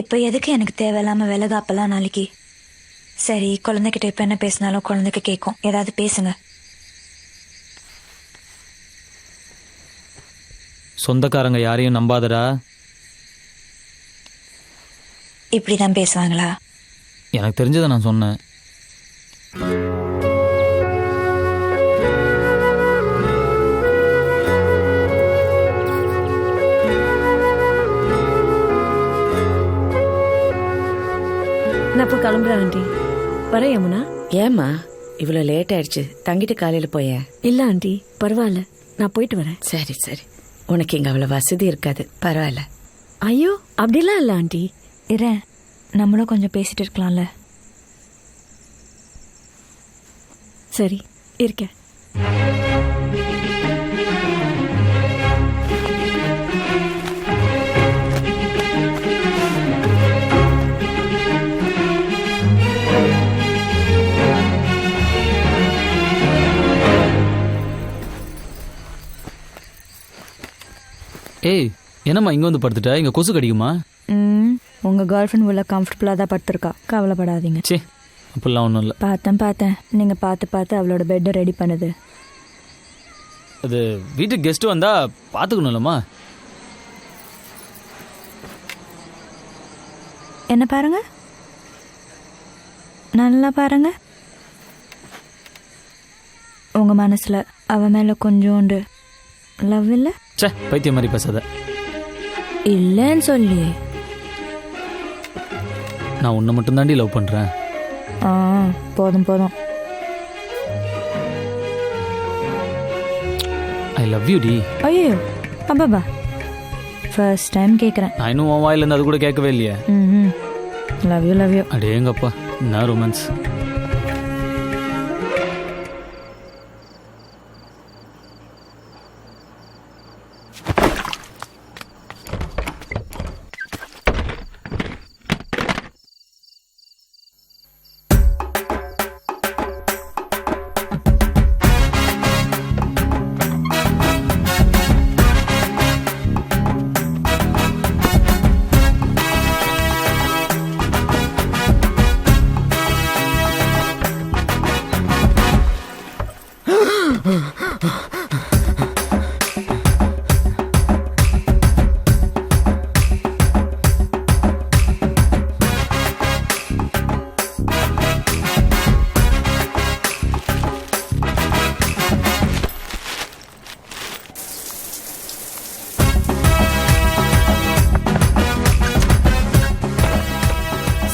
இப்போ எதுக்கு எனக்கு தேவையில்லாம விலகாப்பெல்லாம் நாளைக்கு? சரி, குழந்தைகிட்ட இப்ப என்ன பேசினாலும் குழந்தைக்கு கேட்கும். ஏதாவது பேசுங்க. சொந்தக்காரங்க யாரையும் நம்பாதடா. இப்படிதான் பேசுவாங்களா? எனக்கு தெரிஞ்சதை நான் சொன்னேன். நான் இப்போ கிளம்புறேன் ஆண்டி. வரேன் யமுனா. ஏம்மா இவ்வளோ லேட் ஆயிடுச்சு? தங்கிட்டு காலையில் போய? இல்லை ஆண்டி, பரவாயில்ல, நான் போயிட்டு வரேன். சரி சரி, உனக்கு இங்கே அவ்வளோ வசதி இருக்காது, பரவாயில்ல. ஐயோ அப்படிலாம் இல்லை ஆண்டி. இரேன், நம்மளும் கொஞ்சம் பேசிட்டு இருக்கலாம்ல. சரி இருக்கேன். ஏய், என்னம்மா இங்கே வந்து படுத்துட்டா? இங்கே கொசு கடிக்குமா? உங்கள் கேர்ள் ஃப்ரெண்ட் உள்ள கம்ஃபர்டபுளாக தான் படுத்துருக்கா, கவலைப்படாதீங்க. சே, அப்படிலாம் ஒன்றும் இல்லை. பார்த்தேன், நீங்கள் பார்த்து அவளோட பெட்டை ரெடி பண்ணுது. அது வீட்டுக்கு கெஸ்ட்டு வந்தால் பார்த்துக்கணும்லம்மா. என்ன பாருங்க, நல்லா பாருங்க. உங்கள் மனசில் அவ மேலே கொஞ்சோண்டு லவ் இல்லை? சே, பைத்தியம் மாதிரி பேசாத. இல்லைன்னு சொல்லி நான் உன்னை மட்டும்தாண்டி லவ் பண்ணுறேன். போதும். ஐ லவ் யூ டி. ஐயோ அப்பா, ஃபர்ஸ்ட் டைம் கேட்குறேன். நான் இன்னும் உன் வாயிலேருந்து அது கூட கேட்கவே இல்லையே. Love you. அடேங்கப்பா, என்ன ரொமான்ஸ்.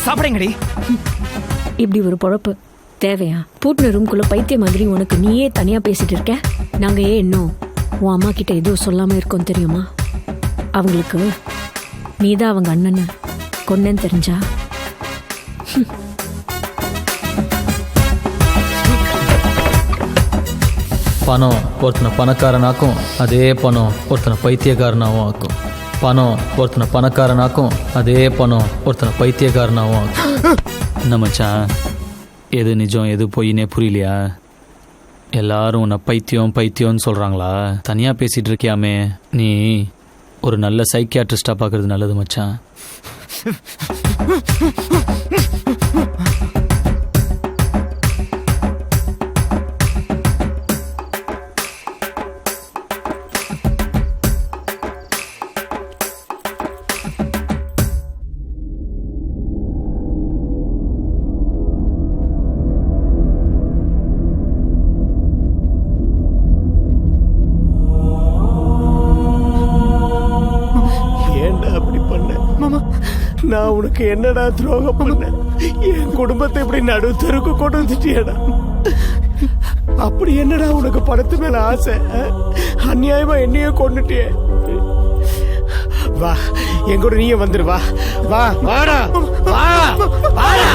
சாப்பிடுங்கடி. இப்படி ஒரு பொழப்பு தேவையா? பூட்டின ரூம்குள்ள பைத்திய மாதிரி உனக்கு நீயே தனியா பேசிட்டு இருக்க. நாங்க ஏன் இன்னும் உன் அம்மா கிட்ட எதுவும் சொல்லாம இருக்கோம் தெரியுமா? அவங்களுக்கு நீதான் அவங்க அண்ணனை கொன்னேன்னு தெரிஞ்சா பணம் ஒருத்தனை பணக்காரனாக்கும், அதே பணம் ஒருத்தனை பைத்தியக்காரனாகவும் ஆக்கும். பணம் ஒருத்தனை பணக்காரனாக்கும், அதே பணம் ஒருத்தனை பைத்தியக்காரனாகவும் ஆக்கும். என்ன மச்சான், எது நிஜம் எது பொய்னே புரியலையா? எல்லாரும் உன்னை பைத்தியம்னு சொல்கிறாங்களா? தனியாக பேசிகிட்டு இருக்கியாமே, நீ ஒரு நல்ல சைக்கியாட்ரிஸ்டாக பார்க்குறது நல்லது மச்சான். நான் உனக்கு என்னடா துரோகம் பண்ண? என் குடும்பத்தை இப்படி நடுத்தருக்கு கொண்டு வந்துட்டியடா. அப்படி என்னடா உனக்கு பணத்து மேல ஆசை? அநியாயமா என்னையே கொண்டுட்டிய. வா, என் கூட நீயே வந்துரு. வா வா வாடா வா வாடா.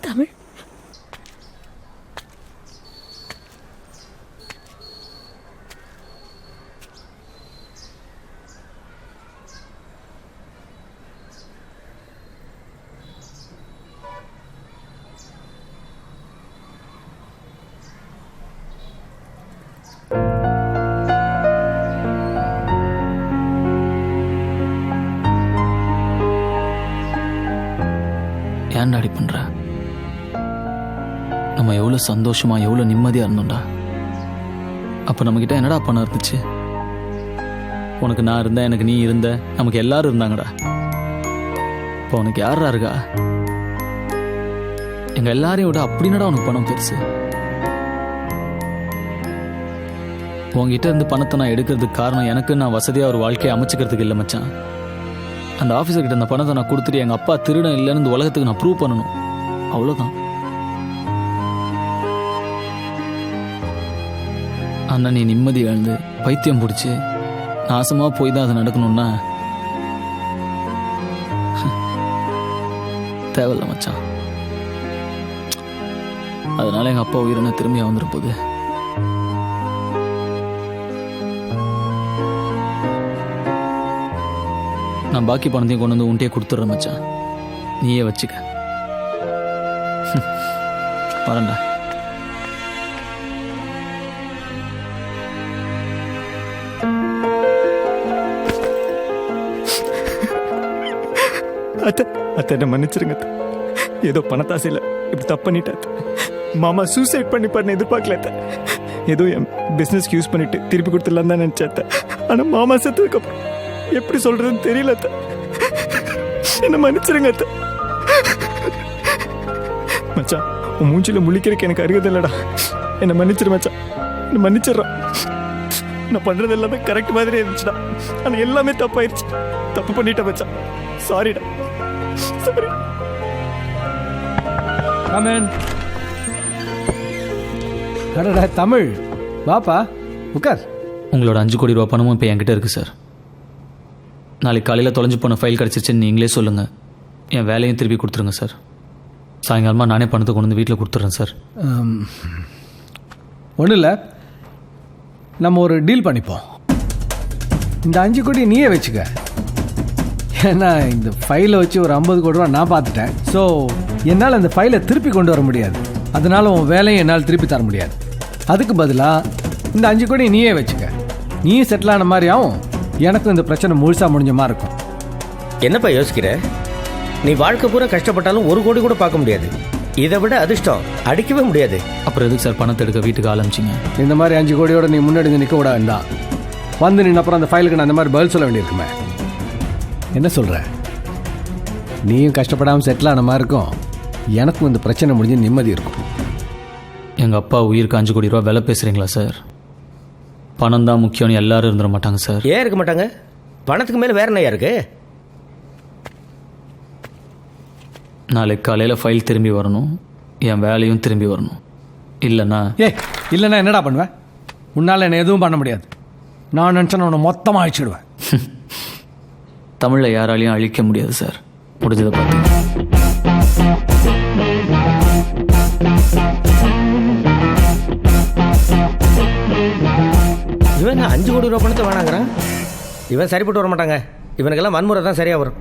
தமிழ், ஏன்டா பண்ற? நம்ம எவ்வளவு சந்தோஷமா எவ்வளவு நிம்மதியா இருந்தோம்டா. அப்ப நம்ம கிட்ட என்னடா பணம் இருந்துச்சு? உனக்கு நான் இருந்தேன், எனக்கு நீ இருந்த, நமக்கு எல்லாரும் இருந்தாங்கடா. இப்போ உனக்கு யாரா இருக்கா? எங்க எல்லாரையும் விட அப்படின்னடா உனக்கு பணம் பெருசு. உங்ககிட்ட இருந்து பணத்தை நான் எடுக்கிறதுக்கு காரணம் எனக்கு நான் வசதியாக ஒரு வாழ்க்கையை அமைச்சுக்கிறதுக்கு இல்லை மச்சான். அந்த ஆஃபீஸர்கிட்ட அந்த பணத்தை நான் கொடுத்துட்டு எங்கள் அப்பா திருடன் இல்லைன்னு இந்த உலகத்துக்கு நான் ப்ரூவ் பண்ணணும், அவ்வளோதான். அண்ணா நீ நிம்மதி இழந்து பைத்தியம் பிடிச்சி நாசமாக போய் தான் அது நடக்கணும்னா தேவையில்ல மச்சான். அதனால எங்கள் அப்பா உயிரின திரும்பியா வந்துட போகுது. நான் பாக்கி பணத்தையும் கொண்டு வந்து உன்கிட்டயே கொடுத்துட்றேன் மச்சான், நீயே வச்சுக்க. வரேன்டா. அத்தை என்ன மன்னிச்சிருங்க அத்தை. ஏதோ பணத்தாசையில் இப்படி தப்பு பண்ணிட்டேன். மாமா சூசைட் பண்ணிப்பாருன்னு எதிர்பார்க்கல அத்தை. ஏதோ என் பிஸ்னஸ்க்கு யூஸ் பண்ணிட்டு திருப்பி கொடுத்துடலாம் தான் நினச்சேன். ஆனால் மாமா செத்ததுக்கப்புறம் எப்படி சொல்றதுன்னு தெரியல அத்தை. என்ன மன்னிச்சிருங்க அத்தை. மச்சான் உன் மூஞ்சில முழிக்கிறதுக்கு எனக்கு அருகது இல்லடா. என்ன மன்னிச்சிரு மச்சான், என்ன மன்னிச்சிடுறான். நான் பண்றது எல்லாமே கரெக்ட் மாதிரி இருந்துச்சுடா, ஆனா எல்லாமே தப்பாயிருச்சு. தப்பு பண்ணிட்டேன் மச்சான், சாரிடா. சாரி. அடடா தமிழ், வாப்பா உட்கார். உங்களோட 5 கோடி ரூபா பணமும் இப்போ என்கிட்ட இருக்குது சார். நாளைக்கு காலையில் தொலைஞ்சு போன ஃபைல் கிடச்சிருச்சுன்னு நீங்களே சொல்லுங்கள். என் வேலையும் திருப்பி கொடுத்துருங்க சார். சாயங்காலமாக நானே பணத்தை கொண்டு வந்து வீட்டில் கொடுத்துட்றேன் சார். ஒன்றும் இல்லை, நம்ம ஒரு டீல் பண்ணிப்போம். இந்த 5 கோடி நீயே வச்சுக்க. ஏன்னா இந்த ஃபைலை வச்சு ஒரு 50 கோடி ரூபா நான் பார்த்துட்டேன். ஸோ என்னால் அந்த ஃபைலை திருப்பி கொண்டு வர முடியாது. அதனால உன் வேலையை என்னால் திருப்பி தர முடியாது. அதுக்கு பதிலாக இந்த 5 கோடி நீயே வச்சுக்க. நீயும் செட்டில் ஆன மாதிரி ஆகும், எனக்கும் இந்த பிரச்சனை முழுசாக முடிஞ்ச மாதிரி இருக்கும். என்னப்பா யோசிக்கிற? நீ வாழ்க்கை பூரா கஷ்டப்பட்டாலும் 1 கோடி கூட பார்க்க முடியாது. இதை விட அதிர்ஷ்டம் அடிக்கவே முடியாது. அப்புறம் எதுக்கு சார் பணத்தை எடுக்க வீட்டுக்கு ஆரம்பிச்சிங்க? இந்த மாதிரி 5 கோடியோட நீ முன்னாடி நிற்க விட வேண்டாம். வந்து நின்று அப்புறம் அந்த ஃபைலுக்கு நான் அந்த மாதிரி பதில் சொல்ல வேண்டியிருக்குமே. என்ன சொல்கிற? நீயும் கஷ்டப்படாமல் செட்டில் ஆன மாதிரி இருக்கும், எனக்கும் இந்த பிரச்சனை முடிஞ்சு நிம்மதி இருக்கும். எங்கள் அப்பா உயிருக்கு 5 கோடி ரூபா விலை பேசுகிறீங்களா சார்? பணம் தான் முக்கியம்னு எல்லாரும் இருந்துட மாட்டாங்க சார். ஏன் இருக்க மாட்டாங்க? பணத்துக்கு மேலே வேற என்ன இருக்கு? நாளைக்கு காலையில் ஃபைல் திரும்பி வரணும், என் வேலையும் திரும்பி வரணும். இல்லைண்ணா இல்லைண்ணா என்னடா பண்ணுவேன்? உன்னால் என்ன எதுவும் பண்ண முடியாது. நான் நினச்சேன் உன்னை மொத்தமாக அழிச்சிடுவேன். தமிழில் யாராலையும் அழிக்க முடியாது சார். முடிஞ்சதை பார்த்து இவன் 5 கோடி ரூபா பணத்தை வேணாங்கிறான். இவன் சரிப்பட்டு வர மாட்டாங்க. இவனுக்கெல்லாம் வன்முறை தான் சரியாக வரும்.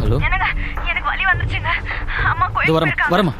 ஹலோ, எனக்கு வலி வந்துச்சுங்க. அம்மா வரமா